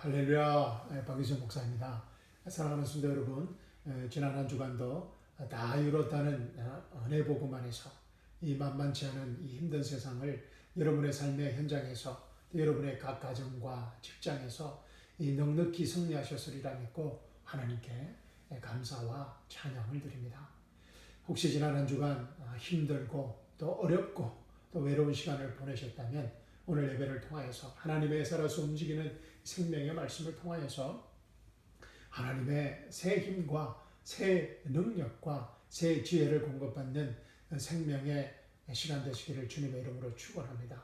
할렐루야, 박기준 목사입니다. 사랑하는 성도 여러분, 지난 한 주간도 다 이뤘다는 은혜 복음 안에서 이 만만치 않은 이 힘든 세상을 여러분의 삶의 현장에서 여러분의 각 가정과 직장에서 이 넉넉히 승리하셨으리라 믿고 하나님께 감사와 찬양을 드립니다. 혹시 지난 한 주간 힘들고 또 어렵고 또 외로운 시간을 보내셨다면 오늘 예배를 통하여서 하나님의 살아서 움직이는 생명의 말씀을 통하여서 하나님의 새 힘과 새 능력과 새 지혜를 공급받는 생명의 시간 되시기를 주님의 이름으로 축원합니다.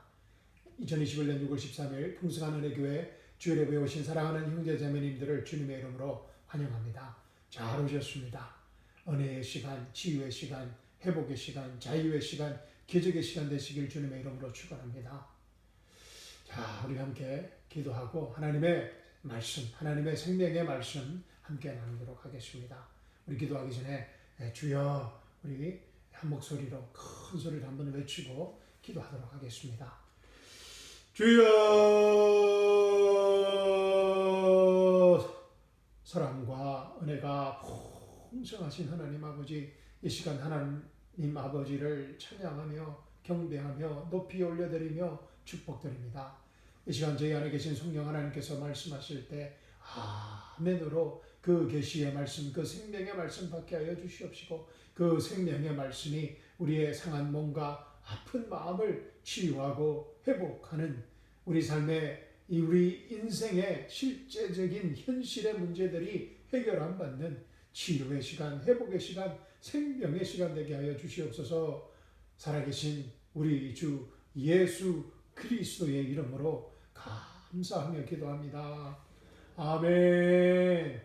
2021년 6월 13일 풍성한 은혜교회 주일 예배에 오신 사랑하는 형제 자매님들을 주님의 이름으로 환영합니다. 잘 오셨습니다. 은혜의 시간, 치유의 시간, 회복의 시간, 자유의 시간, 기적의 시간 되시길 주님의 이름으로 축원합니다. 자, 우리 함께 기도하고 하나님의 말씀, 하나님의 생명의 말씀 함께 나누도록 하겠습니다. 우리 기도하기 전에 주여, 우리 한 목소리로 큰 소리를 한번 외치고 기도하도록 하겠습니다. 주여, 사랑과 은혜가 풍성하신 하나님 아버지, 이 시간 하나님 아버지를 찬양하며 경배하며 높이 올려드리며 축복드립니다. 이 시간 저희 안에 계신 성령 하나님께서 말씀하실 때 아멘으로 그 계시의 말씀, 그 생명의 말씀 받게 하여 주시옵시고 그 생명의 말씀이 우리의 상한 몸과 아픈 마음을 치유하고 회복하는 우리 삶의 우리 인생의 실제적인 현실의 문제들이 해결 안 받는 치유의 시간, 회복의 시간, 생명의 시간 되게 하여 주시옵소서. 살아계신 우리 주 예수 그리스도의 이름으로 감사하며 기도합니다. 아멘.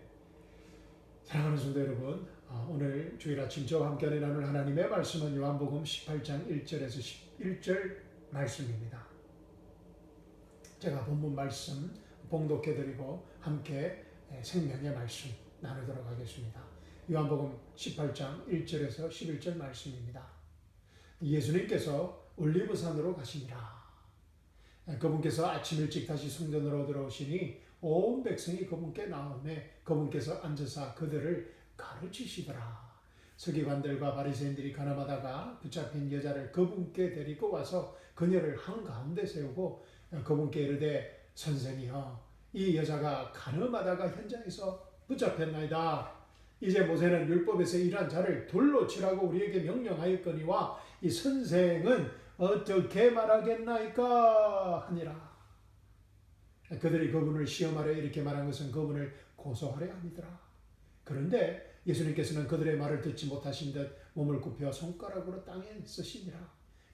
사랑하는 성도 여러분, 오늘 주일 아침 저와 함께 나눌 하나님의 말씀은 요한복음 18장 1절에서 11절 말씀입니다. 제가 본문 말씀 봉독해드리고 함께 생명의 말씀 나누도록 하겠습니다. 요한복음 18장 1절에서 11절 말씀입니다. 예수님께서 올리브산으로 가시니라. 그분께서 아침 일찍 다시 성전으로 들어오시니 온 백성이 그분께 나오매 그분께서 앉으사 그들을 가르치시더라. 서기관들과 바리새인들이 가늠하다가 붙잡힌 여자를 그분께 데리고 와서 그녀를 한가운데 세우고 그분께 이르되 선생이여, 이 여자가 가늠하다가 현장에서 붙잡혔나이다. 이제 모세는 율법에서 일한 자를 돌로 치라고 우리에게 명령하였거니와 이 선생은 어떻게 말하겠나이까 하니라. 그들이 그분을 시험하려 이렇게 말한 것은 그분을 고소하려 함이더라. 그런데 예수님께서는 그들의 말을 듣지 못하신 듯 몸을 굽혀 손가락으로 땅에 쓰시니라.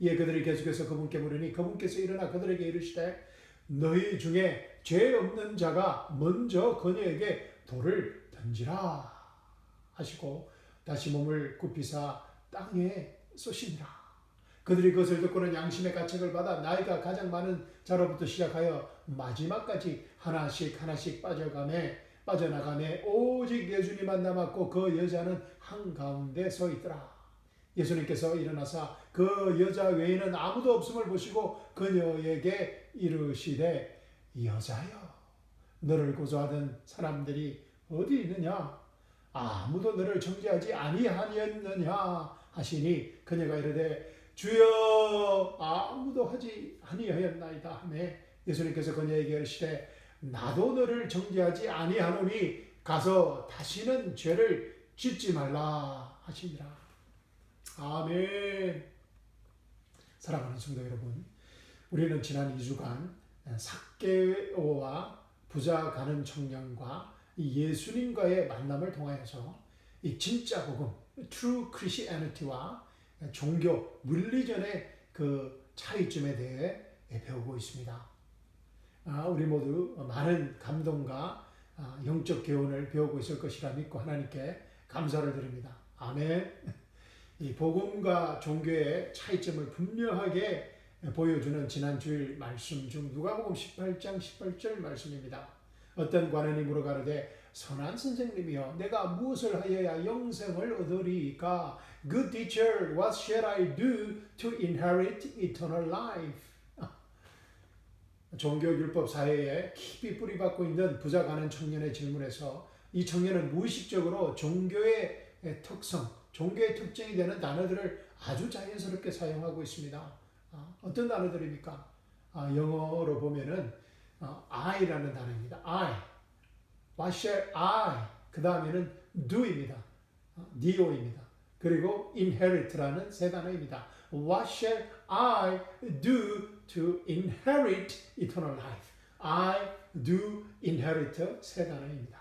이에 그들이 계속해서 그분께 물으니 그분께서 일어나 그들에게 이르시되 너희 중에 죄 없는 자가 먼저 그녀에게 돌을 던지라 하시고 다시 몸을 굽히사 땅에 쏘시니라. 그들이 그것을 듣고는 양심의 가책을 받아 나이가 가장 많은 자로부터 시작하여 마지막까지 하나씩 빠져나가매 오직 예수님만 남았고 그 여자는 한가운데 서 있더라. 예수님께서 일어나사 그 여자 외에는 아무도 없음을 보시고 그녀에게 이르시되 여자여, 너를 고소하던 사람들이 어디 있느냐? 아무도 너를 정죄하지 아니하였느냐 하시니 그녀가 이르되 주여, 아무도 하지 아니하였나이다 하매 예수님께서 그녀에게 이르시되 나도 너를 정죄하지 아니하노니 가서 다시는 죄를 짓지 말라 하시니라. 아멘. 사랑하는 성도 여러분, 우리는 지난 2주간 삭개오와 부자 가는 청년과 예수님과의 만남을 통하여서 이 진짜 복음, true Christianity와 종교, 릴리전의 그 차이점에 대해 배우고 있습니다. 우리 모두 많은 감동과 영적 교훈을 배우고 있을 것이라 믿고 하나님께 감사를 드립니다. 아멘. 이 복음과 종교의 차이점을 분명하게 보여주는 지난 주일 말씀 중 누가복음 18장 18절 말씀입니다. 어떤 관원이 물어가르되 선한 선생님이여, 내가 무엇을 하여야 영생을 얻으리이까? Good teacher, what shall I do to inherit eternal life? 종교율법 사회에 깊이 뿌리박고 있는 부자 가난 청년의 질문에서 이 청년은 무의식적으로 종교의 특성, 종교의 특징이 되는 단어들을 아주 자연스럽게 사용하고 있습니다. 어떤 단어들입니까? 영어로 보면은 I라는 단어입니다. I. What shall I? 그 다음에는 do입니다. do입니다. 그리고 inherit라는 세 단어입니다. What shall I do to inherit eternal life? I do inherit 세 단어입니다.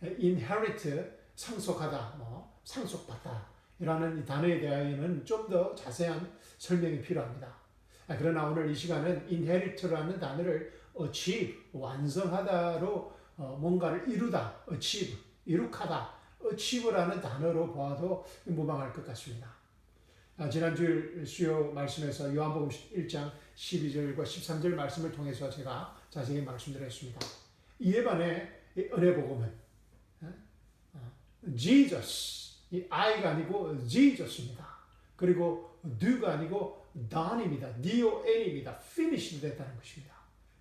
inherit 상속하다, 상속받다 이라는 이 단어에 대하여는 좀 더 자세한 설명이 필요합니다. 그러나 오늘 이 시간은 inherit라는 단어를 achieve, 완성하다로 뭔가를 이루다, achieve, 이룩하다, achieve라는 단어로 보아도 무방할 것 같습니다. 지난주 수요 말씀에서 요한복음 1장 12절과 13절 말씀을 통해서 제가 자세히 말씀드렸습니다. 이에 반해 은혜 복음은 Jesus, 이 I가 아니고 Jesus입니다. 그리고 do가 아니고 done입니다. don입니다. finished 됐다는 것입니다.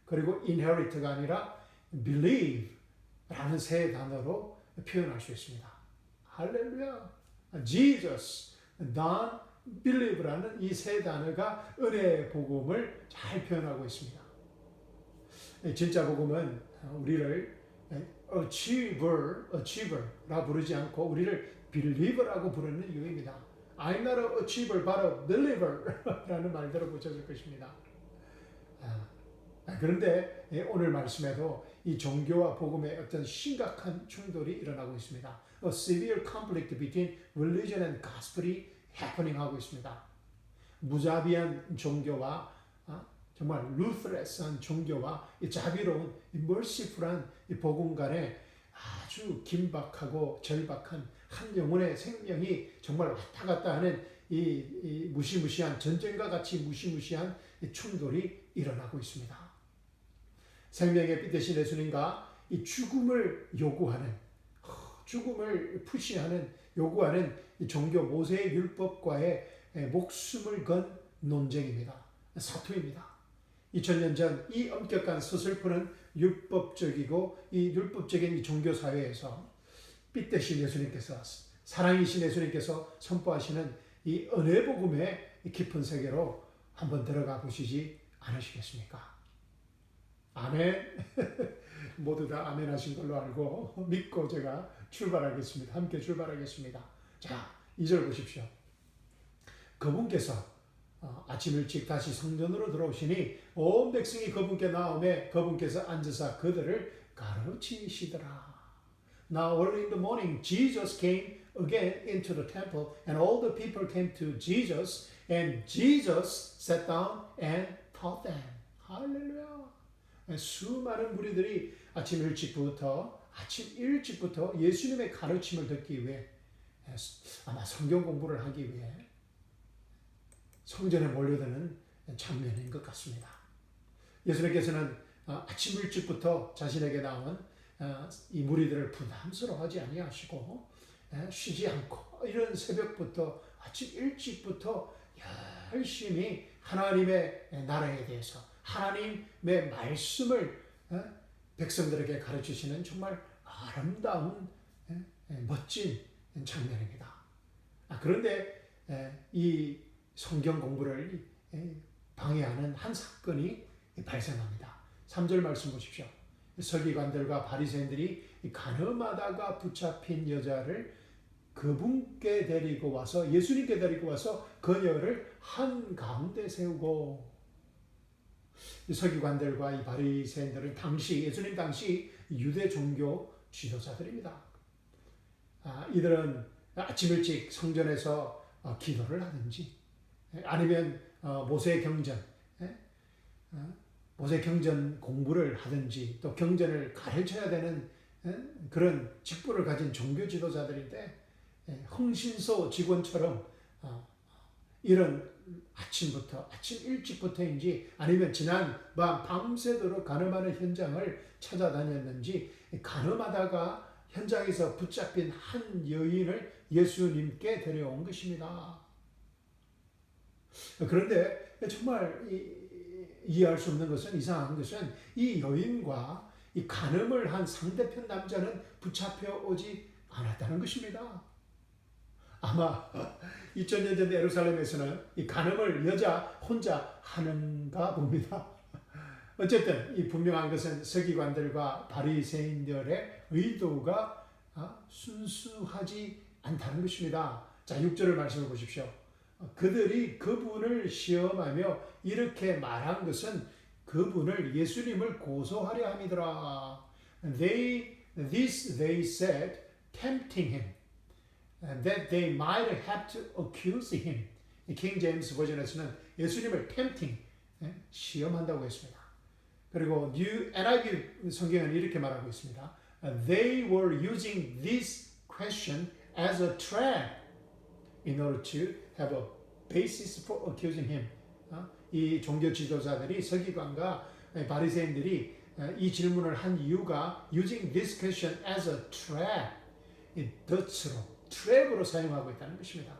그리고 inherit가 아니라 believe라는 세 단어로 표현할 수 있습니다. 할렐루야. Jesus, done, believe라는 이 세 단어가 은혜의 복음을 잘 표현하고 있습니다. 진짜 복음은 우리를 achiever라 부르지 않고 우리를 believer라고 부르는 이유입니다. I'm not an achiever, but a believer라는 말 들어보셨을 것입니다. 그런데 오늘 말씀에도 이 종교와 복음의 어떤 심각한 충돌이 일어나고 있습니다. A severe conflict between religion and gospel이 happening 하고 있습니다. 무자비한 종교와 정말 ruthless한 종교와 이 자비로운 이 merciful한 이 복음 간에 아주 긴박하고 절박한 한 영혼의 생명이 정말 왔다 갔다 하는 이 무시무시한 전쟁과 같이 무시무시한 이 충돌이 일어나고 있습니다. 생명의 빛 대신 예수님과 이 죽음을 요구하는, 죽음을 푸시하는, 요구하는 이 종교 모세의 율법과의 목숨을 건 논쟁입니다. 사투입니다. 2000년 전 이 엄격한 서슬프는 율법적이고 이 율법적인 이 종교 사회에서 빛 대신 예수님께서, 사랑이신 예수님께서 선포하시는 이 은혜 복음의 깊은 세계로 한번 들어가 보시지 않으시겠습니까? 아멘. 모두 다 아멘 하신 걸로 알고 믿고 제가 출발하겠습니다. 함께 출발하겠습니다. 자, 2절 보십시오. 그분께서 아침 일찍 다시 성전으로 들어오시니 온 백성이 그분께 나오매 그분께서 앉으사 그들을 가르치시더라. Now early in the morning Jesus came again into the temple and all the people came to Jesus and Jesus sat down and taught them. 할렐루야. 수많은 무리들이 아침 일찍부터 예수님의 가르침을 듣기 위해 아마 성경 공부를 하기 위해 성전에 몰려드는 장면인 것 같습니다. 예수님께서는 아침 일찍부터 자신에게 나온 이 무리들을 부담스러워하지 아니하시고 쉬지 않고 이런 새벽부터 아침 일찍부터 열심히 하나님의 나라에 대해서 하나님의 말씀을 백성들에게 가르치시는 정말 아름다운 멋진 장면입니다. 그런데 이 성경 공부를 방해하는 한 사건이 발생합니다. 3절 말씀 보십시오. 서기관들과 바리새인들이 가늠하다가 붙잡힌 여자를 그분께 데리고 와서 예수님께 데리고 와서 그녀를 한가운데 세우고, 서기관들과 이 바리새인들은 예수님 당시 유대 종교 지도자들입니다. 이들은 아침 일찍 성전에서 기도를 하든지 아니면 모세 경전 공부를 하든지 또 경전을 가르쳐야 되는 그런 직분을 가진 종교 지도자들인데 흥신소 직원처럼 이런 아침 일찍부터인지 아니면 지난 밤 밤새도록 간음하는 현장을 찾아다녔는지 가늠하다가 현장에서 붙잡힌 한 여인을 예수님께 데려온 것입니다. 그런데 정말 이해할 수 없는 것은, 이상한 것은 이 여인과 이 간음을 한 상대편 남자는 붙잡혀 오지 않았다는 것입니다. 아마 2000년 전 예루살렘에서는 이 간음을 여자 혼자 하는가 봅니다. 어쨌든 이 분명한 것은 서기관들과 바리새인들의 의도가 순수하지 않다는 것입니다. 자, 6절을 말씀해 보십시오. 그들이 그분을 시험하며 이렇게 말한 것은 그분을 예수님을 고소하려 함이더라. This they said, tempting him, that they might have to accuse him. 킹 제임스 버전에서는 예수님을 tempting, 시험한다고 했습니다. 그리고 New NIV 성경은 이렇게 말하고 있습니다. They were using this question as a trap in order to have a basis for accusing him. 이 종교 지도자들이, 서기관과 바리새인들이 이 질문을 한 이유가 using this question as a trap, 이 덫으로, 트랩으로 사용하고 있다는 것입니다.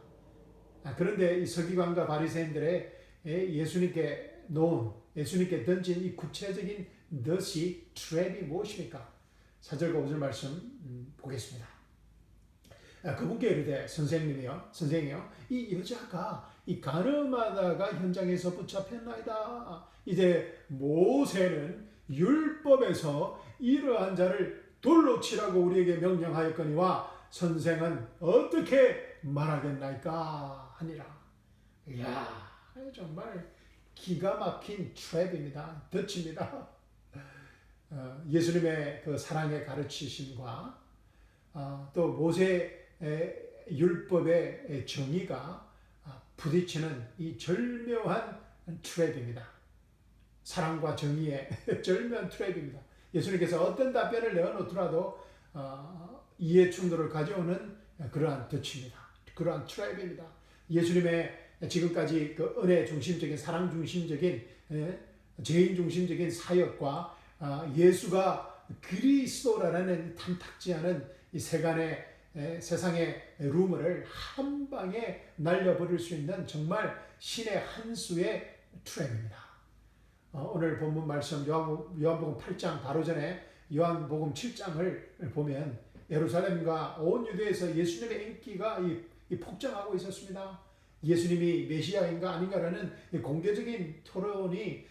그런데 이 서기관과 바리새인들의 예수님께 놓은, 예수님께 던진 이 구체적인 덫이, 트랩이 무엇입니까? 4절과 5절 말씀 보겠습니다. 그분께 이르되 선생이요 이 여자가 이 간음하다가 현장에서 붙잡혔나이다. 이제 모세는 율법에서 이러한 자를 돌로 치라고 우리에게 명령하였거니와 선생은 어떻게 말하겠나이까 하니라. 이야, 정말 기가 막힌 트랩입니다. 덫입니다. 예수님의 그 사랑의 가르치심과 또 모세 율법의 정의가 부딪히는 이 절묘한 트랩입니다. 사랑과 정의의 절묘한 트랩입니다. 예수님께서 어떤 답변을 내어놓더라도 이해 충돌을 가져오는 그러한 덫입니다. 그러한 트랩입니다. 예수님의 지금까지 그 은혜 중심적인, 사랑 중심적인, 죄인 중심적인 사역과 예수가 그리스도라는 탐탁지 않은 이 세상의 루머를 한 방에 날려버릴 수 있는 정말 신의 한 수의 트랩입니다. 오늘 본문 말씀 요한복음 8장 바로 전에 요한복음 7장을 보면 예루살렘과 온 유대에서 예수님의 인기가 폭증하고 있었습니다. 예수님이 메시아인가 아닌가라는 공개적인 토론이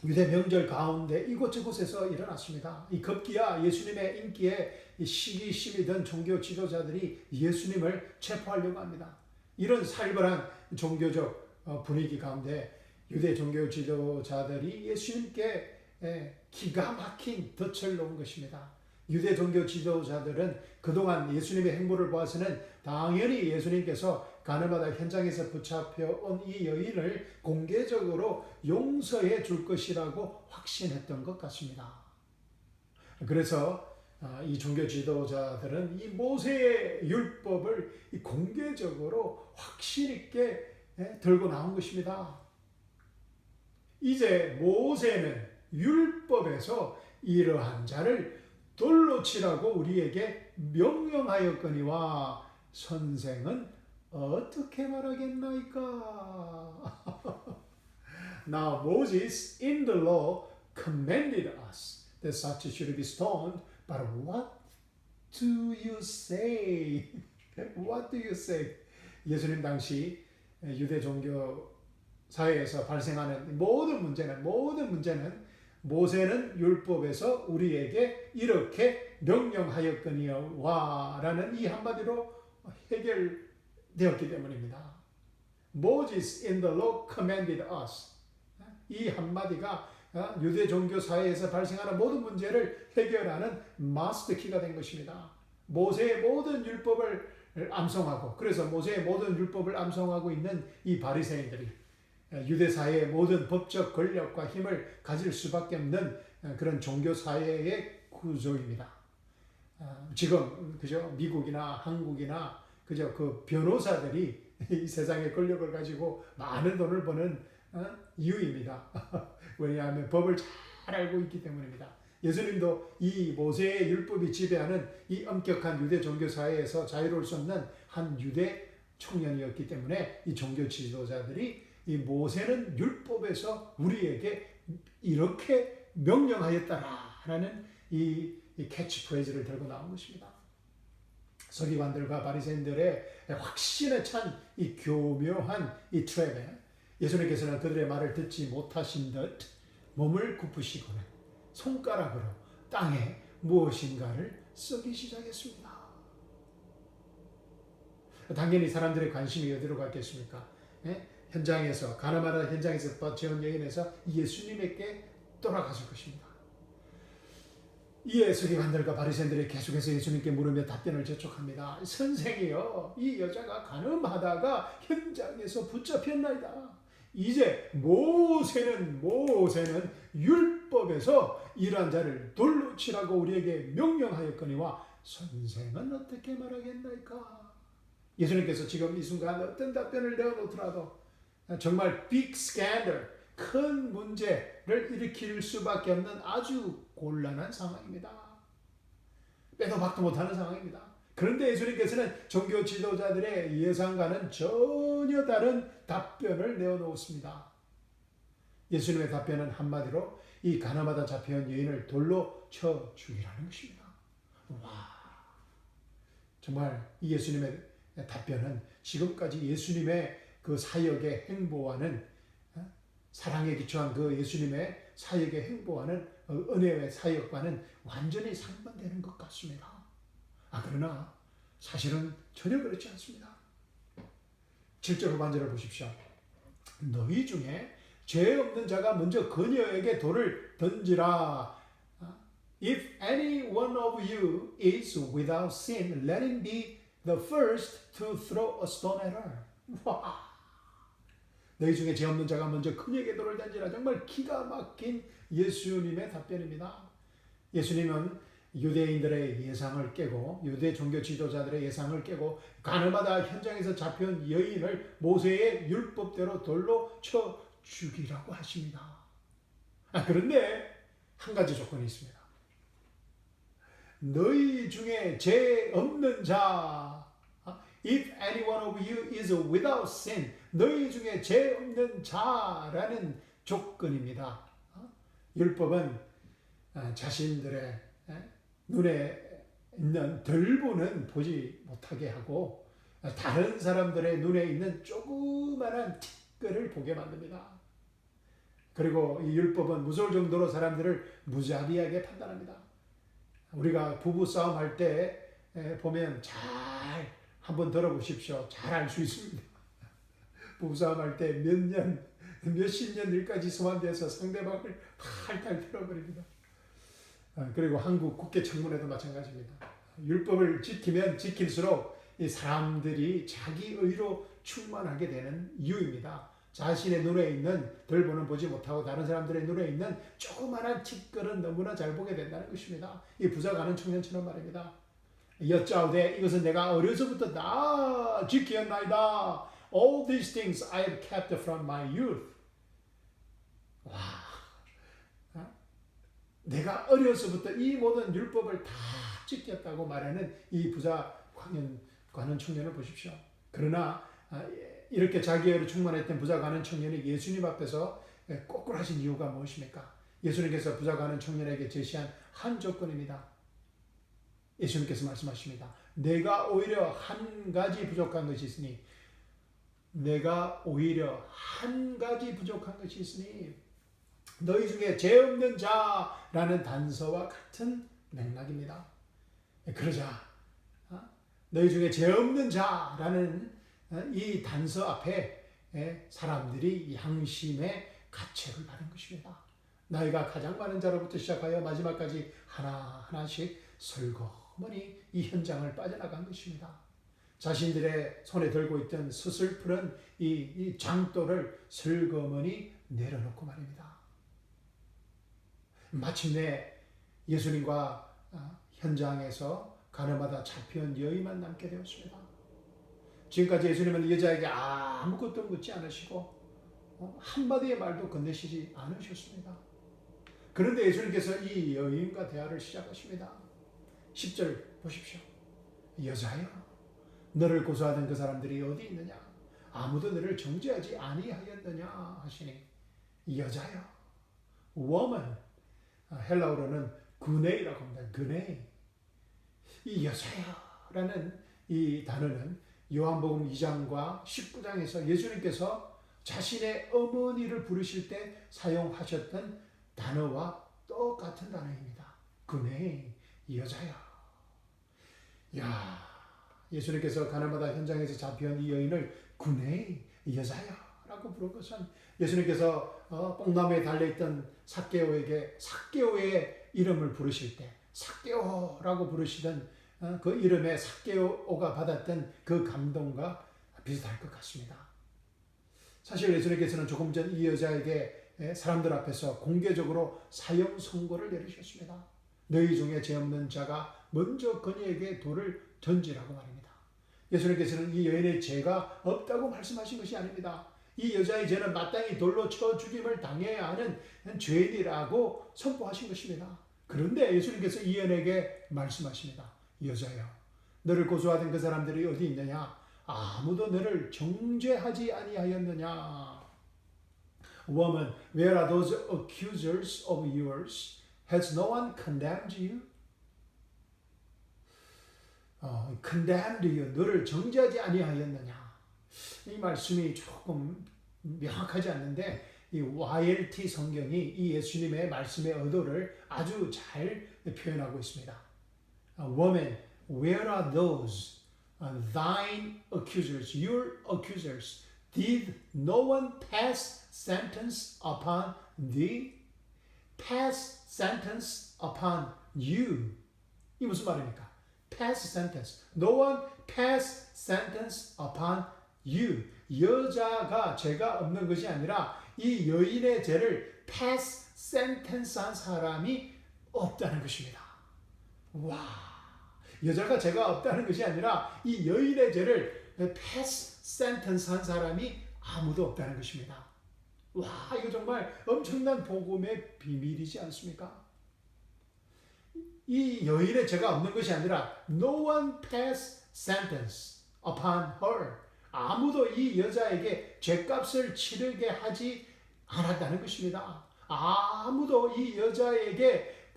유대 명절 가운데 이곳저곳에서 일어났습니다. 이 급기야 예수님의 인기에 시기심이 든 종교 지도자들이 예수님을 체포하려고 합니다. 이런 살벌한 종교적 분위기 가운데 유대 종교 지도자들이 예수님께 기가 막힌 덫을 놓은 것입니다. 유대 종교 지도자들은 그동안 예수님의 행보를 보아서는 당연히 예수님께서 가늠하다 현장에서 붙잡혀 온 이 여인을 공개적으로 용서해 줄 것이라고 확신했던 것 같습니다. 그래서 이 종교 지도자들은 이 모세의 율법을 공개적으로 확신 있게 들고 나온 것입니다. 이제 모세는 율법에서 이러한 자를 돌로 치라고 우리에게 명령하였거니와 선생은 어떻게 말하겠나이까? Now Moses in the law commanded us that such should be stoned, but what do you say? What do you say? 예수님 당시 유대 종교 사회에서 발생하는 모든 문제는 모세는 율법에서 우리에게 이렇게 명령하였거니와 라는 이 한마디로 해결되었기 때문입니다. Moses in the law commanded us. 이 한마디가 유대 종교 사회에서 발생하는 모든 문제를 해결하는 마스터 키가 된 것입니다. 모세의 모든 율법을 암송하고, 그래서 모세의 모든 율법을 암송하고 있는 이 바리새인들이 유대 사회의 모든 법적 권력과 힘을 가질 수밖에 없는 그런 종교 사회의 구조입니다. 지금 그죠, 미국이나 한국이나 그죠, 그 변호사들이 이 세상의 권력을 가지고 많은 돈을 버는 이유입니다. 왜냐하면 법을 잘 알고 있기 때문입니다. 예수님도 이 모세의 율법이 지배하는 이 엄격한 유대 종교 사회에서 자유로울 수 없는 한 유대 청년이었기 때문에 이 종교 지도자들이 이 모세는 율법에서 우리에게 이렇게 명령하였다라는 이 캐치프레이즈를 들고 나온 것입니다. 서기관들과 바리새인들의 확신에 찬 이 교묘한 이 트랩에 예수님께서는 그들의 말을 듣지 못하신 듯 몸을 굽으시고는 손가락으로 땅에 무엇인가를 쓰기 시작했습니다. 당연히 사람들의 관심이 어디로 갔겠습니까? 현장에서 가나마라 현장에서 뻗쳐온 여인에서 예수님에게 돌아갔을 것입니다. 이에 서기관들과 바리새인들이 계속해서 예수님께 물으며 답변을 재촉합니다. 선생이여, 이 여자가 간음하다가 현장에서 붙잡혔나이다. 이제 모세는 율법에서 이러한 자를 돌로 치라고 우리에게 명령하였거니와 선생은 어떻게 말하겠나이까? 예수님께서 지금 이 순간 어떤 답변을 내어놓더라도 정말 빅 스캔들, 큰 문제를 일으킬 수밖에 없는 아주 곤란한 상황입니다. 빼도 박도 못하는 상황입니다. 그런데 예수님께서는 종교 지도자들의 예상과는 전혀 다른 답변을 내어놓습니다. 예수님의 답변은 한마디로 이 가나마다 잡혀온 여인을 돌로 쳐 죽이라는 것입니다. 와, 정말 이 예수님의 답변은 지금까지 예수님의 그 사역에 행보하는 사랑에 기초한 그 예수님의 사역에 행보하는 은혜의 사역과는 완전히 상반되는 것 같습니다. 그러나 사실은 전혀 그렇지 않습니다. 7절 후반절을 보십시오. 너희 중에 죄 없는 자가 먼저 그녀에게 돌을 던지라. If any one of you is without sin, let him be the first to throw a stone at her. 와. 너희 중에 죄 없는 자가 먼저 그녀에게 돌을 던지라. 정말 기가 막힌 예수님의 답변입니다. 예수님은 유대인들의 예상을 깨고 유대 종교 지도자들의 예상을 깨고 가늠하다 현장에서 잡혀온 여인을 모세의 율법대로 돌로 쳐 죽이라고 하십니다. 그런데 한 가지 조건이 있습니다. 너희 중에 죄 없는 자, If any one of you is without sin, 너희 중에 죄 없는 자라는 조건입니다. 율법은 자신들의 눈에 있는 덜보는 보지 못하게 하고 다른 사람들의 눈에 있는 조그만한 티끌을 보게 만듭니다. 그리고 이 율법은 무서울 정도로 사람들을 무자비하게 판단합니다. 우리가 부부 싸움 할 때 보면 잘 한번 들어보십시오. 잘 알 수 있습니다. 부부싸움 할 때 몇십 년 일까지 소환돼서 상대방을 탈탈 털어버립니다. 그리고 한국 국회 청문회도 마찬가지입니다. 율법을 지키면 지킬수록 이 사람들이 자기 의로 충만하게 되는 이유입니다. 자신의 눈에 있는 덜보는 보지 못하고 다른 사람들의 눈에 있는 조그마한 티끌은 너무나 잘 보게 된다는 것입니다. 이 부자 가는 청년처럼 말입니다. 여짜오되 이것은 내가 어려서부터 다 지켰나이다. All these things I have kept from my youth. 와, 내가 어려서부터 이 모든 율법을 다 지켰다고 말하는 이 부자 관원 청년을 보십시오. 그러나 이렇게 자기애로 충만했던 부자 관원 청년이 예수님 앞에서 꼬꾸라진 이유가 무엇입니까? 예수님께서 부자 관원 청년에게 제시한 한 조건입니다. 예수님께서 말씀하십니다. 내가 오히려 한 가지 부족한 것이 있으니 너희 중에 죄 없는 자라는 단서와 같은 맥락입니다. 그러자 너희 중에 죄 없는 자라는 이 단서 앞에 사람들이 양심의 가책을 받은 것입니다. 나이가 가장 많은 자로부터 시작하여 마지막까지 하나하나씩 설거머니 이 현장을 빠져나간 것입니다. 자신들의 손에 들고 있던 스슬프른 이 장도를 설거머니 내려놓고 말입니다. 마침내 예수님과 현장에서 가늠하다 잡혀온 여인만 남게 되었습니다. 지금까지 예수님은 이 여자에게 아무것도 묻지 않으시고 한마디의 말도 건네시지 않으셨습니다. 그런데 예수님께서 이 여인과 대화를 시작하십니다. 10절 보십시오. 여자여, 너를 고소하던 그 사람들이 어디 있느냐? 아무도 너를 정죄하지 아니하였느냐 하시니 이 여자여, woman, 헬라어로는 그네이라고 합니다. 그네. 이 여자여라는 이 단어는 요한복음 2장과 19장에서 예수님께서 자신의 어머니를 부르실 때 사용하셨던 단어와 똑같은 단어입니다. 그네, 이 여자야. 야, 예수님께서 가나마다 현장에서 잡혀온 이 여인을 그네, 이 여자야 라고 부른 것은 예수님께서 뽕나무에 달려있던 삭개오에게 삭개오의 이름을 부르실 때 삭개오라고 부르시던 그 이름에 삭개오가 받았던 그 감동과 비슷할 것 같습니다. 사실 예수님께서는 조금 전 이 여자에게 사람들 앞에서 공개적으로 사형 선고를 내리셨습니다. 너희 중에 죄 없는 자가 먼저 그녀에게 돌을 던지라고 말입니다. 예수님께서는 이 여인의 죄가 없다고 말씀하신 것이 아닙니다. 이 여자의 죄는 마땅히 돌로 쳐 죽임을 당해야 하는 죄인이라고 선포하신 것입니다. 그런데 예수님께서 이 여인에게 말씀하십니다. 여자여, 너를 고소하던 그 사람들이 어디 있느냐? 아무도 너를 정죄하지 아니하였느냐? Woman, where are those accusers of yours? Has no one condemned you? condemned you, 너를 정죄하지 아니하였느냐? 이 말씀이 조금 명확하지 않는데 이 YLT 성경이 이 예수님의 말씀의 의도를 아주 잘 표현하고 있습니다. Woman, where are those thine accusers, your accusers? Did no one pass sentence upon thee? Pass sentence upon you. 이 무슨 말입니까? Pass sentence. No one pass sentence upon you. 여자가 죄가 없는 것이 아니라 이 여인의 죄를 pass sentence 한 사람이 없다는 것입니다. 와, 여자가 죄가 없다는 것이 아니라 이 여인의 죄를 pass sentence 한 사람이 아무도 없다는 것입니다. 와, 이거 정말 엄청난 복음의 비밀이지 않습니까? 이 여인의 죄가 없는 것이 아니라 no one pass sentence upon her. 아무도 이 여자에게 죄값을 치르게 하지 않았다는 것입니다. 아무도 이 여자에게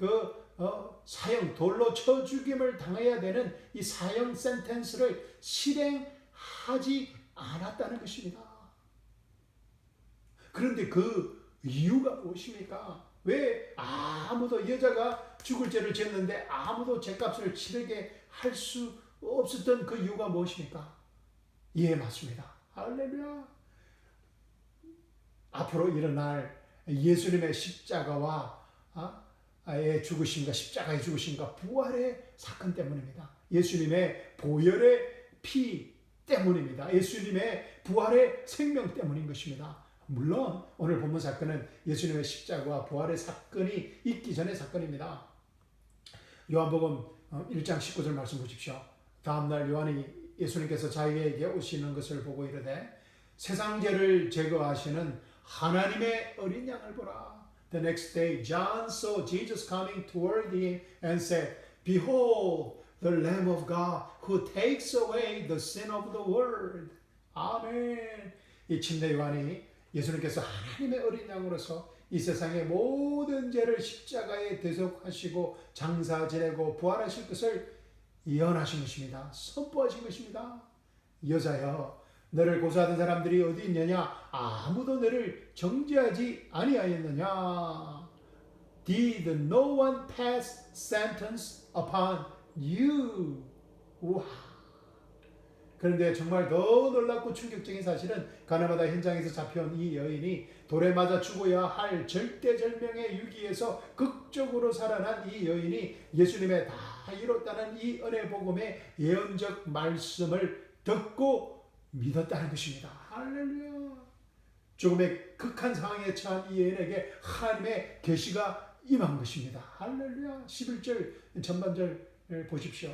사형, 돌로 쳐 죽임을 당해야 되는 이 사형 센텐스를 실행하지 않았다는 것입니다. 그런데 그 이유가 무엇입니까? 왜 아무도 여자가 죽을 죄를 지었는데 아무도 죄값을 치르게 할 수 없었던 그 이유가 무엇입니까? 예, 맞습니다. 할렐루야. 앞으로 일어날 예수님의 십자가와 죽으심과 십자가의 죽으심과 부활의 사건 때문입니다. 예수님의 보혈의 피 때문입니다. 예수님의 부활의 생명 때문인 것입니다. 물론 오늘 본문 사건은 예수님의 십자가와 부활의 사건이 있기 전의 사건입니다. 요한복음 1장 19절 말씀 보십시오. 다음날 요한이 예수님께서 자기에게 오시는 것을 보고 이르되 세상 죄를 제거하시는 하나님의 어린 양을 보라. The next day John saw Jesus coming toward him and said, Behold, the Lamb of God who takes away the sin of the world. 아멘. 이 침례 요한이 예수님께서 하나님의 어린 양으로서 이 세상의 모든 죄를 십자가에 대속하시고 장사 지내고 부활하실 것을 예언하신 것입니다. 선포하신 것입니다. 여자여, 너를 고소하던 사람들이 어디 있느냐? 아무도 너를 정죄하지 아니하였느냐? Did no one pass sentence upon you? 우와. 그런데 정말 더 놀랍고 충격적인 사실은 가나마다 현장에서 잡혀온 이 여인이 돌에 맞아 죽어야 할 절대절명의 위기에서 극적으로 살아난 이 여인이 예수님의 다 이뤘다는 이 은혜 복음의 예언적 말씀을 듣고 믿었다는 것입니다. 할렐루야. 조금의 극한 상황에 처한 이 여인에게 하나님의 계시가 임한 것입니다. 할렐루야. 11절 전반절 보십시오.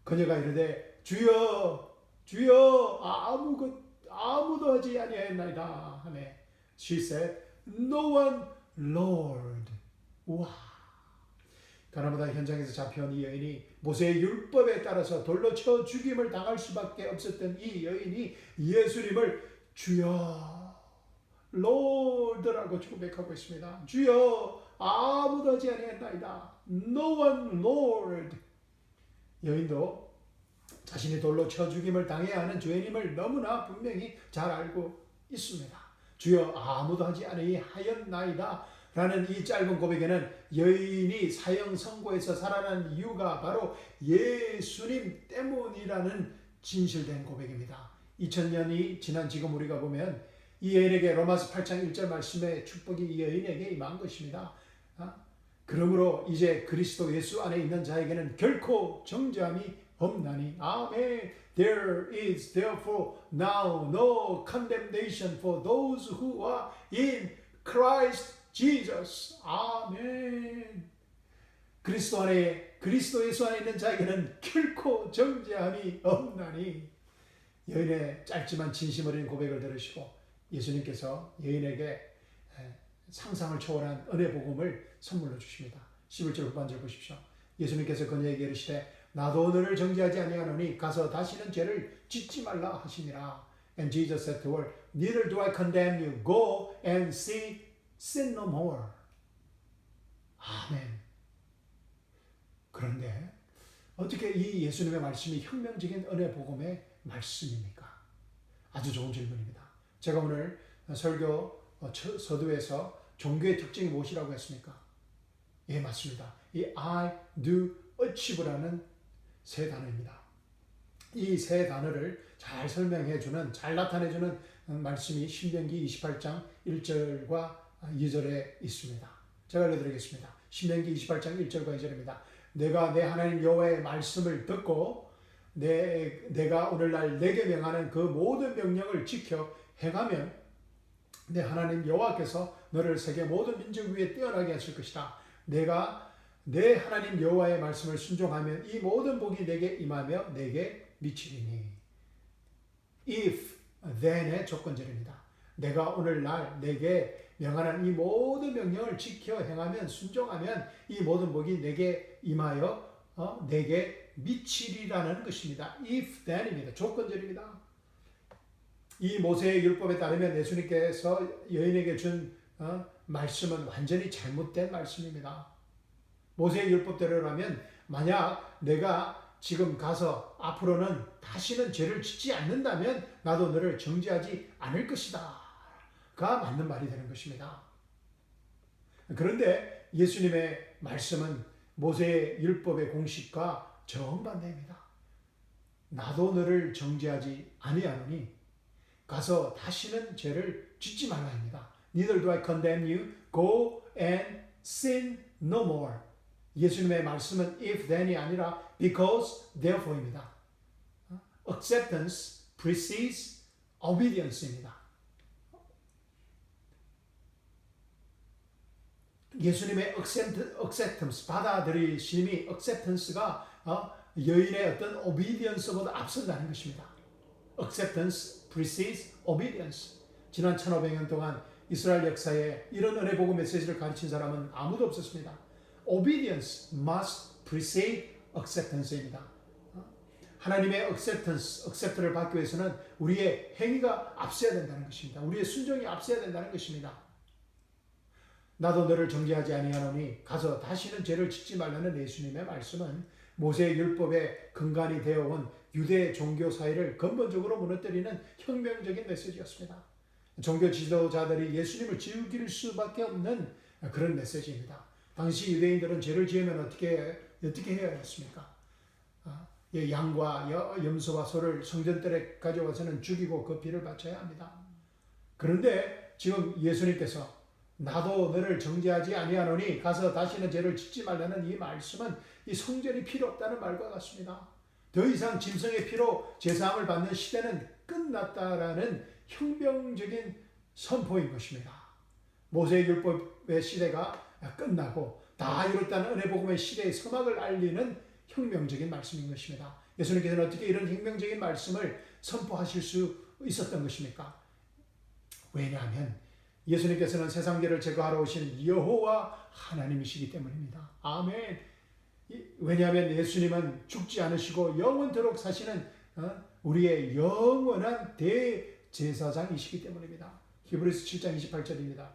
그녀가 이르되 주여 주여 아무도 하지 아니하였나이다 하매 she said no one Lord. 와. 가나마다 현장에서 잡혀온 이 여인이 모세의 율법에 따라서 돌로 쳐 죽임을 당할 수밖에 없었던 이 여인이 예수님을 주여 Lord라고 고백하고 있습니다. 주여 아무도 하지 아니하나이다. No one Lord. 여인도 자신이 돌로 쳐 죽임을 당해야 하는 죄인임을 너무나 분명히 잘 알고 있습니다. 주여 아무도 하지 아니하였나이다 라는 이 짧은 고백에는 여인이 사형 선고에서 살아난 이유가 바로 예수님 때문이라는 진실된 고백입니다. 2000년이 지난 지금 우리가 보면 이 여인에게 로마서 8장 1절 말씀의 축복이 이 여인에게 임한 것입니다. 그러므로 이제 그리스도 예수 안에 있는 자에게는 결코 정죄함이 없나니. 아멘. There is therefore now no condemnation for those who are in Christ Jesus. 아멘. 그리스도 예수 안에 있는 자에게는 결코 정죄함이 없나니. 여인의 짧지만 진심 어린 고백을 들으시고 예수님께서 여인에게 상상을 초월한 은혜 복음을 선물로 주십니다. 11절 후반절 보십시오. 예수님께서 그녀에게 이르시되 나도 너를 정죄하지 아니하노니 가서 다시는 죄를 짓지 말라 하시니라. And Jesus said to her, Neither do I condemn you. Go and sin no more. 아멘. 그런데 어떻게 이 예수님의 말씀이 혁명적인 은혜 복음의 말씀입니까? 아주 좋은 질문입니다. 제가 오늘 설교 서두에서 종교의 특징이 무엇이라고 했습니까? 예, 맞습니다. 이 I, do, achieve라는 세 단어입니다. 이 세 단어를 잘 설명해주는, 잘 나타내주는 말씀이 신명기 28장 1절과 2절에 있습니다. 제가 알려드리겠습니다. 신명기 28장 1절과 2절입니다. 내가 내 하나님 여호와의 말씀을 듣고 내가 오늘날 내게 명하는 그 모든 명령을 지켜 행하면 내 하나님 여호와께서 너를 세계 모든 민족 위에 뛰어나게 하실 것이다. 내가 내 하나님 여호와의 말씀을 순종하면 이 모든 복이 내게 임하며 내게 미치리니. If, then의 조건절입니다. 내가 오늘날 내게 명하는 이 모든 명령을 지켜 행하면 순종하면 이 모든 복이 내게 임하여 내게 미치리라는 것입니다. If, then입니다. 조건절입니다. 이 모세의 율법에 따르면 예수님께서 여인에게 준 말씀은 완전히 잘못된 말씀입니다. 모세의 율법대로라면 만약 내가 지금 가서 앞으로는 다시는 죄를 짓지 않는다면 나도 너를 정죄하지 않을 것이다 가 맞는 말이 되는 것입니다. 그런데 예수님의 말씀은 모세의 율법의 공식과 정반대입니다. 나도 너를 정죄하지 아니하노니 가서 다시는 죄를 짓지 말라입니다. Neither do I condemn you. Go and sin no more. 예수님의 말씀은 if then이 아니라 because therefore입니다. Acceptance precedes obedience입니다. 예수님의 acceptance, 받아들이심이 acceptance가 여인의 어떤 obedience보다 앞선다는 것입니다. Acceptance precedes obedience. 지난 1500년 동안 이스라엘 역사에 이런 은혜 복음 메시지를 가르친 사람은 아무도 없었습니다. Obedience must precede acceptance입니다. 하나님의 accept를 받기 위해서는 우리의 행위가 앞서야 된다는 것입니다. 우리의 순종이 앞서야 된다는 것입니다. 나도 너를 정죄하지 아니하노니 가서 다시는 죄를 짓지 말라는 예수님의 말씀은 모세의 율법의 근간이 되어온 유대 종교 사회를 근본적으로 무너뜨리는 혁명적인 메시지였습니다. 종교 지도자들이 예수님을 즐길 수밖에 없는 그런 메시지입니다. 당시 유대인들은 죄를 지으면 어떻게 해야 했습니까? 양과 염소와 소를 성전들에 가져와서는 죽이고 그 피를 바쳐야 합니다. 그런데 지금 예수님께서 나도 너를 정죄하지 아니하노니 가서 다시는 죄를 짓지 말라는 이 말씀은 이 성전이 필요 없다는 말과 같습니다. 더 이상 짐승의 피로 제사함을 받는 시대는 끝났다라는 혁명적인 선포인 것입니다. 모세의 율법의 시대가 끝나고 다 이뤘다는 은혜 복음의 시대의 서막을 알리는 혁명적인 말씀인 것입니다. 예수님께서는 어떻게 이런 혁명적인 말씀을 선포하실 수 있었던 것입니까? 왜냐하면 예수님께서는 세상죄를 제거하러 오신 여호와 하나님이시기 때문입니다. 아멘. 왜냐하면 예수님은 죽지 않으시고 영원토록 사시는 우리의 영원한 대제사장이시기 때문입니다. 히브리서 7장 28절입니다.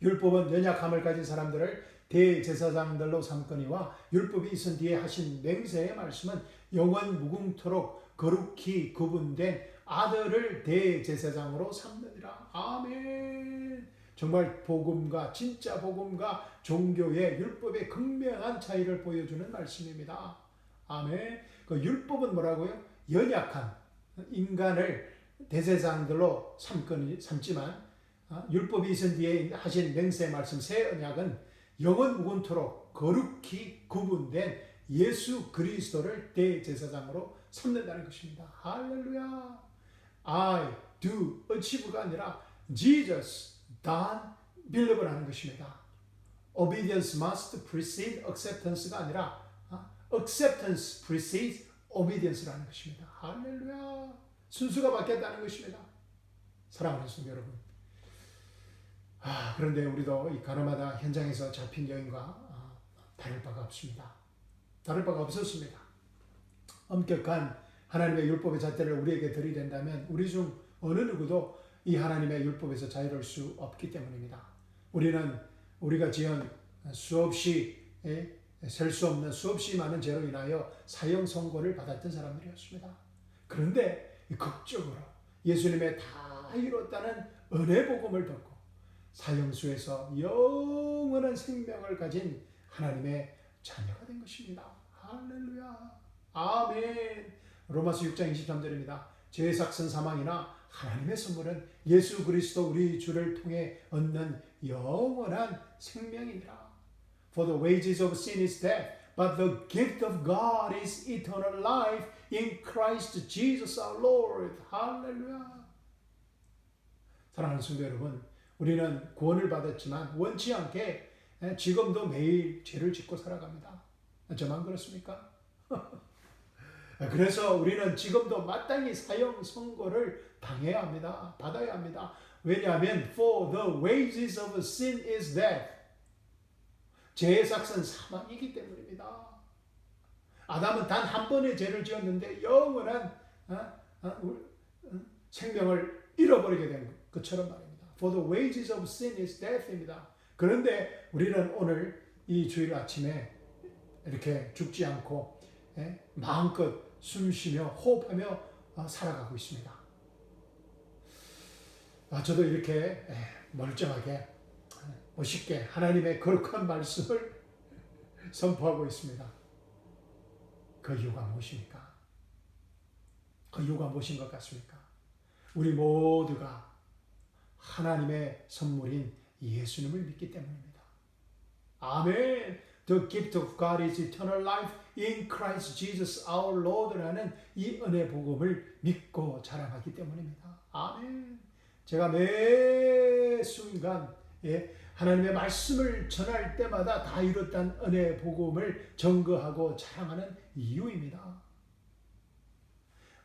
율법은 연약함을 가진 사람들을 대제사장들로 삼거니와 율법이 있은 뒤에 하신 맹세의 말씀은 영원 무궁토록 거룩히 구분된 아들을 대제사장으로 삼느니라. 아멘. 정말 복음과 진짜 복음과 종교의 율법의 극명한 차이를 보여주는 말씀입니다. 아멘. 그 율법은 뭐라고요? 연약한 인간을 대제사장들로 삼지만 율법이 있은 뒤에 하신 맹세의 말씀 새 언약은 영원 무궁토록 거룩히 구분된 예수 그리스도를 대제사장으로 삼는다는 것입니다. 할렐루야. I do achieve가 아니라 Jesus done believe라는 것입니다. Obedience must precede acceptance가 아니라 acceptance precedes obedience라는 것입니다. 할렐루야. 순수가 바뀌었다는 것입니다. 사랑하는 성도 여러분. 그런데 우리도 이 가나마다 현장에서 잡힌 여인과 다를 바가 없습니다. 다를 바가 없었습니다. 엄격한 하나님의 율법의 잣대를 우리에게 들이댄다면 우리 중 어느 누구도 이 하나님의 율법에서 자유로울 수 없기 때문입니다. 우리는 우리가 지은 수없이 셀 수 없는 수없이 많은 죄로 인하여 사형 선고를 받았던 사람들이었습니다. 그런데 극적으로 예수님의 다 이뤘다는 은혜 복음을 듣고 사형수에서 영원한 생명을 가진 하나님의 자녀가 된 것입니다. 할렐루야. 아멘. 로마서 6장 23절입니다. 죄의 삭선 사망이나 하나님의 선물은 예수 그리스도 우리 주를 통해 얻는 영원한 생명이니라. For the wages of sin is death, but the gift of God is eternal life in Christ Jesus our Lord. 할렐루야. 사랑하는 성도 여러분, 우리는 구원을 받았지만 원치 않게 지금도 매일 죄를 짓고 살아갑니다. 저만 그렇습니까? 그래서 우리는 지금도 마땅히 사형 선고를 당해야 합니다. 받아야 합니다. 왜냐하면 for the wages of sin is death. 죄의 삭은 사망이기 때문입니다. 아담은 단 한 번의 죄를 지었는데 영원한 생명을 잃어버리게 된 것처럼 말입니다. For the wages of sin is death입니다. 그런데 우리는 오늘 이 주일 아침에 이렇게 죽지 않고 마음껏 숨쉬며 호흡하며 살아가고 있습니다. 저도 이렇게 멀쩡하게 멋있게 하나님의 거룩한 말씀을 선포하고 있습니다. 그 이유가 무엇입니까? 그 이유가 무엇인 것 같습니까? 우리 모두가 하나님의 선물인 예수님을 믿기 때문입니다. 아멘. The gift of God is eternal life in Christ Jesus our Lord라는 이 은혜 복음을 믿고 자랑하기 때문입니다. 아멘. 제가 매 순간 하나님의 말씀을 전할 때마다 다 이뤘다는 은혜 복음을 증거하고 자랑하는 이유입니다.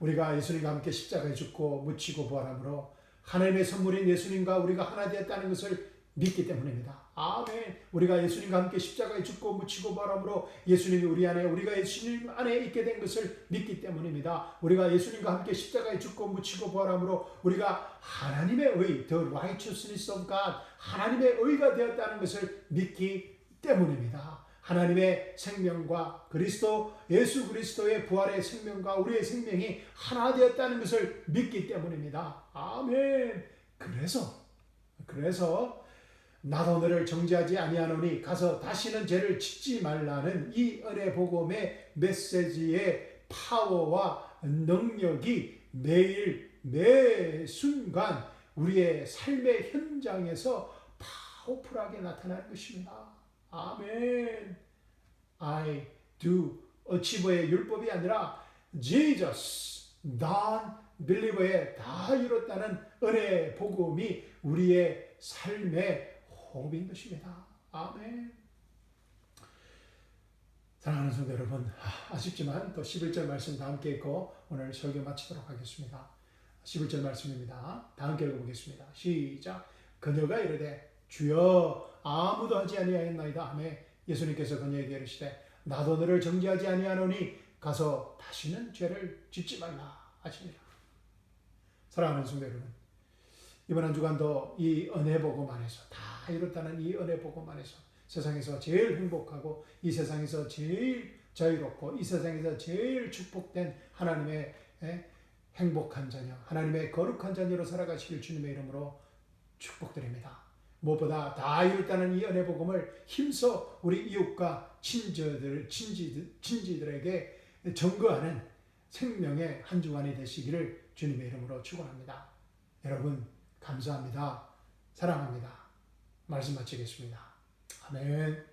우리가 예수님과 함께 십자가에 죽고 묻히고 부활함으로 하나님의 선물인 예수님과 우리가 하나 되었다는 것을 믿기 때문입니다. 아멘. 우리가 예수님과 함께 십자가에 죽고 묻히고 부활함으로 예수님이 우리 안에, 우리가 예수님 안에 있게 된 것을 믿기 때문입니다. 우리가 예수님과 함께 십자가에 죽고 묻히고 부활함으로 우리가 하나님의 의, the righteousness of God, 하나님의 의가 되었다는 것을 믿기 때문입니다. 하나님의 생명과 그리스도, 예수 그리스도의 부활의 생명과 우리의 생명이 하나 되었다는 것을 믿기 때문입니다. 아멘. 그래서 나도 너를 정죄하지 아니하노니 가서 다시는 죄를 짓지 말라는 이 은혜 복음의 메시지의 파워와 능력이 매일 매 순간 우리의 삶의 현장에서 파워풀하게 나타나는 것입니다. 아멘. I do achieve의 율법이 아니라 Jesus done believe의 다 이뤘다는 은혜 복음이 우리의 삶의 호흡인 것입니다. 아멘. 사랑하는 성도 여러분, 아쉽지만 또 11절 말씀 다 함께 읽고 오늘 설교 마치도록 하겠습니다. 11절 말씀입니다. 다 함께 읽어보겠습니다. 시작. 그녀가 이르되 주여 아무도 하지 아니하였나이다 하매 예수님께서 그녀에게 이르시되 나도 너를 정죄하지 아니하노니 가서 다시는 죄를 짓지 말라 하시니라. 사랑하는 성도 여러분, 이번 한 주간도 이 은혜 복음 안에서 다 이뤘다는 이 은혜 복음 안에서 세상에서 제일 행복하고 이 세상에서 제일 자유롭고 이 세상에서 제일 축복된 하나님의 행복한 자녀, 하나님의 거룩한 자녀로 살아가시길 주님의 이름으로 축복드립니다. 무엇보다 다 이뤘다는 이 은혜 복음을 힘써 우리 이웃과 친지들에게 전거하는 생명의 한 주간이 되시기를 주님의 이름으로 축원합니다. 여러분 감사합니다. 사랑합니다. 말씀 마치겠습니다. 아멘.